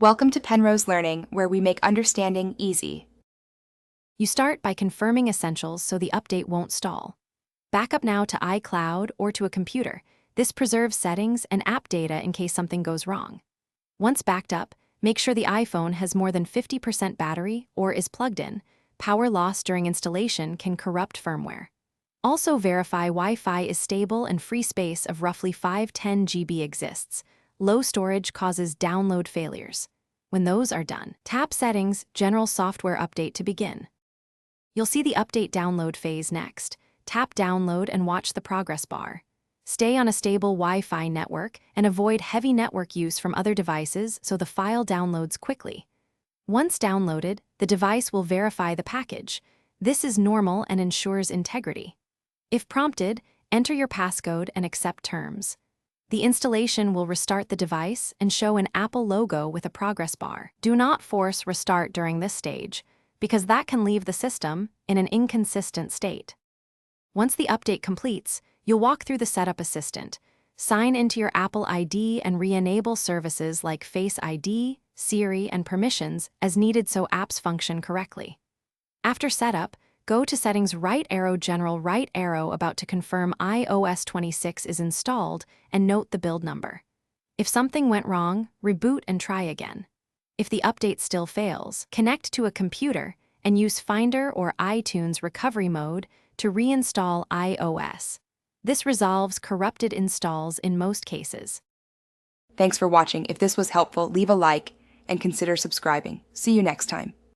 Welcome to Penrose Learning, where we make understanding easy. You start by confirming essentials so the update won't stall. Backup now to iCloud or to a computer. This preserves settings and app data in case something goes wrong. Once backed up, make sure the iPhone has more than 50% battery or is plugged in. Power loss during installation can corrupt firmware. Also verify Wi-Fi is stable and free space of roughly 510 GB exists. Low storage causes download failures. When those are done, tap Settings, General Software Update to begin. You'll see the update download phase next. Tap Download and watch the progress bar. Stay on a stable Wi-Fi network and avoid heavy network use from other devices so the file downloads quickly. Once downloaded, the device will verify the package. This is normal and ensures integrity. If prompted, enter your passcode and accept terms. The installation will restart the device and show an Apple logo with a progress bar. Do not force restart during this stage, because that can leave the system in an inconsistent state. Once the update completes, you'll walk through the Setup Assistant, sign into your Apple ID and re-enable services like Face ID, Siri, and permissions as needed so apps function correctly. After setup, go to Settings right arrow General right arrow about to confirm iOS 26 is installed and note the build number. If something went wrong, reboot and try again. If the update still fails, connect to a computer and use Finder or iTunes recovery mode to reinstall iOS. This resolves corrupted installs in most cases. Thanks for watching. If this was helpful, leave a like and consider subscribing. See you next time.